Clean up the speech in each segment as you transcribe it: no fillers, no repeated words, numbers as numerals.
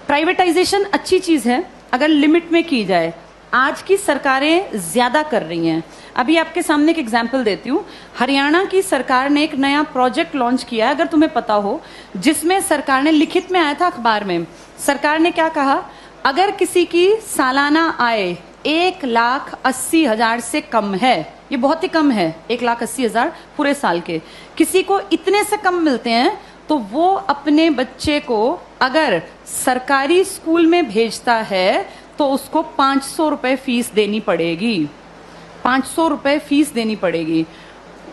Privatisation अच्छी चीज है अगर लिमिट में की जाए। आज की सरकारें ज्यादा कर रही हैं। अभी आपके सामने एक एग्जाम्पल देती हूँ। हरियाणा की सरकार ने एक नया प्रोजेक्ट लॉन्च किया है, अगर तुम्हें पता हो, जिसमें सरकार ने, लिखित में आया था अखबार में, सरकार ने क्या कहा, अगर किसी की सालाना आय 1,80,000 से कम है, ये बहुत ही कम है, 1,80,000 पूरे साल के, किसी को इतने से कम मिलते हैं, तो वो अपने बच्चे को अगर सरकारी स्कूल में भेजता है तो उसको 500 रुपए फीस देनी पड़ेगी। 500 रुपए फीस देनी पड़ेगी।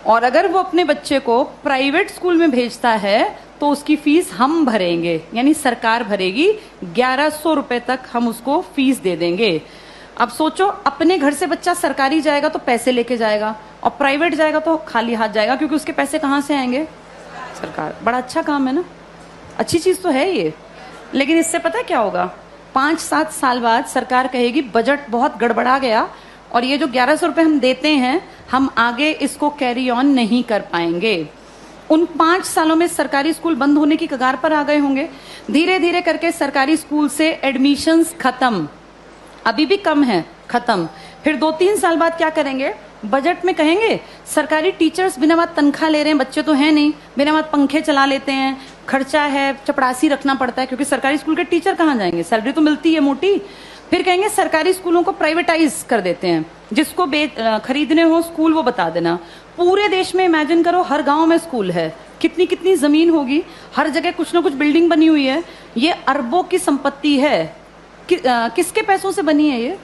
और अगर वो अपने बच्चे को प्राइवेट स्कूल में भेजता है तो उसकी फीस हम भरेंगे, यानी सरकार भरेगी। 1,100 रुपए तक हम उसको फीस दे देंगे। अब सोचो, अपने घर से बच्चा सरकारी जाएगा तो पैसे लेके जाएगा, और प्राइवेट जाएगा तो खाली हाथ जाएगा, क्योंकि उसके पैसे कहाँ से आएंगे? सरकार। बड़ा अच्छा काम है ना, अच्छी चीज तो है ये। लेकिन इससे पता है क्या होगा? 5-7 साल बाद सरकार कहेगी बजट बहुत गड़बड़ा गया और ये जो 1,100 रुपए हम देते हैं, हम आगे इसको कैरी ऑन नहीं कर पाएंगे। उन 5 सालों में सरकारी स्कूल बंद होने की कगार पर आ गए होंगे। धीरे धीरे करके सरकारी स्कूल से एडमिशंस खत्म, अभी भी कम है, खत्म। फिर 2-3 साल बाद क्या करेंगे? बजट में कहेंगे सरकारी टीचर्स बिना बात तनख्वाह ले रहे हैं, बच्चे तो हैं नहीं, बिना बात पंखे चला लेते हैं, खर्चा है, चपरासी रखना पड़ता है, क्योंकि सरकारी स्कूल के टीचर कहाँ जाएंगे, सैलरी तो मिलती है मोटी। फिर कहेंगे सरकारी स्कूलों को प्राइवेटाइज कर देते हैं, जिसको खरीदने हो स्कूल वो बता देना। पूरे देश में इमेजिन करो, हर गांव में स्कूल है, कितनी कितनी जमीन होगी, हर जगह कुछ ना कुछ बिल्डिंग बनी हुई है। ये अरबों की संपत्ति है। किसके पैसों से बनी है ये?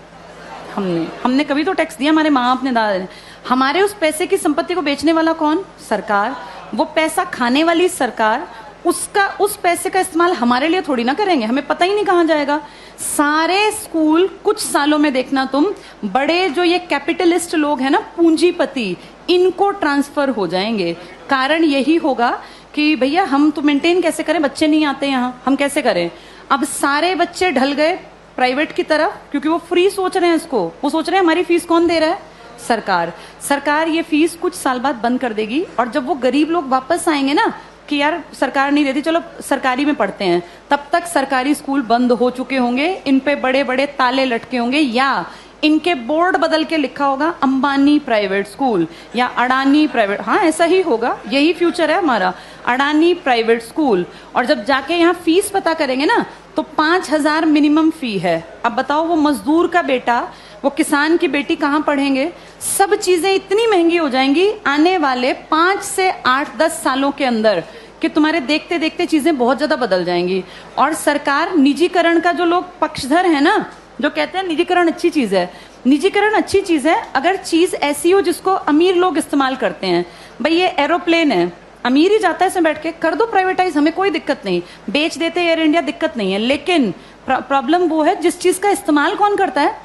हमने कभी तो टैक्स दिया, हमारे माँ बाप ने, दादा ने। हमारे उस पैसे की संपत्ति को बेचने वाला कौन? सरकार। वो पैसा खाने वाली सरकार। उस पैसे का इस्तेमाल हमारे लिए थोड़ी ना करेंगे, हमें पता ही नहीं कहाँ जाएगा। सारे स्कूल कुछ सालों में देखना तुम, बड़े जो ये कैपिटलिस्ट लोग हैं ना, पूंजीपति, इनको ट्रांसफर हो जाएंगे। कारण यही होगा कि भैया हम तो मेंटेन कैसे करें, बच्चे नहीं आते यहाँ, हम कैसे करें? अब सारे बच्चे ढल गए प्राइवेट की तरफ, क्योंकि वो फ्री सोच रहे हैं इसको। वो सोच रहे हैं हमारी फीस कौन दे रहा है? सरकार। सरकार ये फीस कुछ साल बाद बंद कर देगी, और जब वो गरीब लोग वापस आएंगे ना कि यार सरकार नहीं देती, चलो सरकारी में पढ़ते हैं, तब तक सरकारी स्कूल बंद हो चुके होंगे, इन पे बड़े बड़े ताले लटके होंगे, या इनके बोर्ड बदल के लिखा होगा अंबानी प्राइवेट स्कूल या अडानी प्राइवेट। हाँ, ऐसा ही होगा, यही फ्यूचर है हमारा, अडानी प्राइवेट स्कूल। और जब जाके यहाँ फीस पता करेंगे ना, तो 5,000 मिनिमम फी है। अब बताओ, वो मजदूर का बेटा, वो किसान की बेटी कहाँ पढ़ेंगे? सब चीजें इतनी महंगी हो जाएंगी आने वाले 5 से 8-10 सालों के अंदर कि तुम्हारे देखते देखते चीजें बहुत ज्यादा बदल जाएंगी। और सरकार निजीकरण का, जो लोग पक्षधर है ना, जो कहते हैं निजीकरण अच्छी चीज है, निजीकरण अच्छी चीज है अगर चीज ऐसी हो जिसको अमीर लोग इस्तेमाल करते हैं। भाई ये एरोप्लेन है, अमीर ही जाता है इसमें बैठ के, कर दो प्राइवेटाइज, हमें कोई दिक्कत नहीं, बेच देते एयर इंडिया, दिक्कत नहीं है। लेकिन प्रॉब्लम वो है जिस चीज का इस्तेमाल कौन करता है?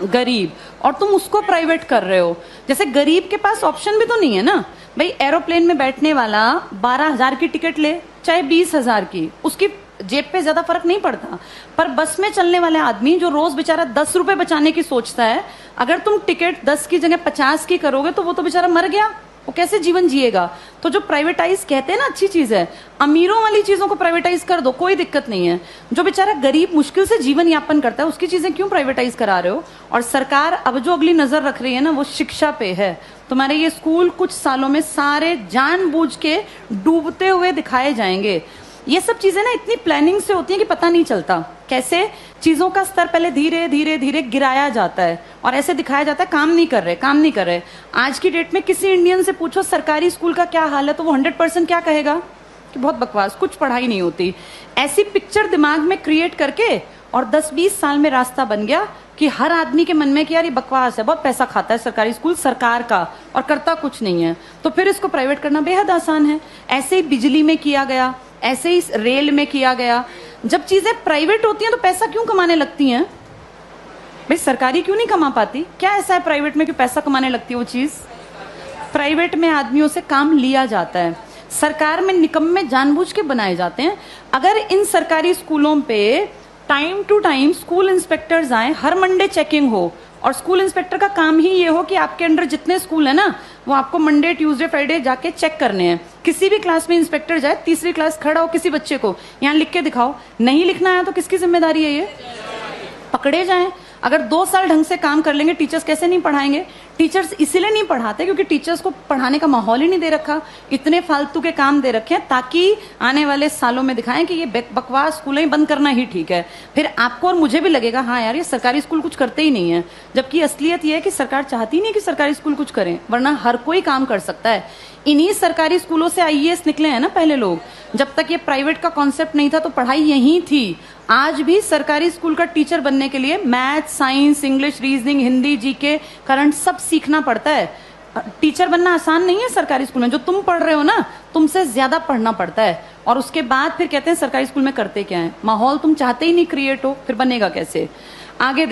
गरीब। और तुम उसको प्राइवेट कर रहे हो। जैसे गरीब के पास ऑप्शन भी तो नहीं है ना। भाई एरोप्लेन में बैठने वाला 12,000 की टिकट ले, चाहे 20,000 की, उसकी जेब पे ज्यादा फर्क नहीं पड़ता। पर बस में चलने वाले आदमी जो रोज बेचारा 10 रुपए बचाने की सोचता है, अगर तुम टिकट 10 की जगह 50 की करोगे तो वो तो बेचारा मर गया, वो कैसे जीवन जिएगा? तो जो प्राइवेटाइज कहते हैं ना अच्छी चीज है, अमीरों वाली चीजों को प्राइवेटाइज कर दो, कोई दिक्कत नहीं है। जो बेचारा गरीब मुश्किल से जीवन यापन करता है, उसकी चीजें क्यों प्राइवेटाइज करा रहे हो? और सरकार अब जो अगली नजर रख रही है ना, वो शिक्षा पे है। तुम्हारे ये स्कूल कुछ सालों में सारे जानबूझ के डूबते हुए दिखाए जाएंगे। ये सब चीजें ना इतनी प्लानिंग से होती हैं कि पता नहीं चलता कैसे चीजों का स्तर पहले धीरे धीरे धीरे गिराया जाता है और ऐसे दिखाया जाता है काम नहीं कर रहे, काम नहीं कर रहे। आज की डेट में किसी इंडियन से पूछो सरकारी स्कूल का क्या हाल है, तो वो 100% क्या कहेगा कि बहुत बकवास, कुछ पढ़ाई नहीं होती। ऐसी पिक्चर दिमाग में क्रिएट करके और 10-20 साल में रास्ता बन गया कि हर आदमी के मन में कि यार ये बकवास है, बहुत पैसा खाता है सरकारी स्कूल सरकार का और करता कुछ नहीं है, तो फिर इसको प्राइवेट करना बेहद आसान है। ऐसे ही बिजली में किया गया, ऐसे ही रेल में किया गया। जब चीजें प्राइवेट होती हैं तो पैसा क्यों कमाने लगती हैं? भाई सरकारी क्यों नहीं कमा पाती? क्या ऐसा है प्राइवेट में कि पैसा कमाने लगती है वो चीज? प्राइवेट में आदमियों से काम लिया जाता है, सरकार में निकम्मे जानबूझ के बनाए जाते हैं। अगर इन सरकारी स्कूलों पे time to time school inspectors आए, हर मंडे चेकिंग हो, और स्कूल इंस्पेक्टर का काम ही ये हो कि आपके अंडर जितने स्कूल है ना, वो आपको मंडे ट्यूसडे फ्राइडे जाके चेक करने हैं किसी भी क्लास में इंस्पेक्टर जाए, तीसरी क्लास खड़ा हो, किसी बच्चे को यहाँ लिख के दिखाओ, नहीं लिखना आया तो किसकी जिम्मेदारी है? ये पकड़े जाएं। अगर 2 साल ढंग से काम कर लेंगे, टीचर्स कैसे नहीं पढ़ाएंगे? टीचर्स इसलिए नहीं पढ़ाते क्योंकि टीचर्स को पढ़ाने का माहौल ही नहीं दे रखा, इतने फालतू के काम दे रखे हैं ताकि आने वाले सालों में दिखाएं कि ये बकवास स्कूलें बंद करना ही ठीक है। फिर आपको और मुझे भी लगेगा हाँ यार ये सरकारी स्कूल कुछ करते ही नहीं है, जबकि असलियत ये है कि सरकार चाहती नहीं कि सरकारी स्कूल कुछ करें, वरना हर कोई काम कर सकता है। इन्हीं सरकारी स्कूलों से आईएएस निकले हैं ना पहले लोग। जब तक ये प्राइवेट का कॉन्सेप्ट नहीं था तो पढ़ाई यहीं थी। आज भी सरकारी स्कूल का टीचर बनने के लिए math, science, English, reasoning, Hindi, GK, current सब सीखना पड़ता है। टीचर बनना आसान नहीं है सरकारी स्कूल में। जो तुम पढ़ रहे हो ना, तुमसे ज्यादा पढ़ना पड़ता है। और उसके बाद फिर कहते हैं सरकारी स्कूल में करते क्या है। माहौल तुम चाहते ही नहीं क्रिएट हो, फिर बनेगा कैसे? आगे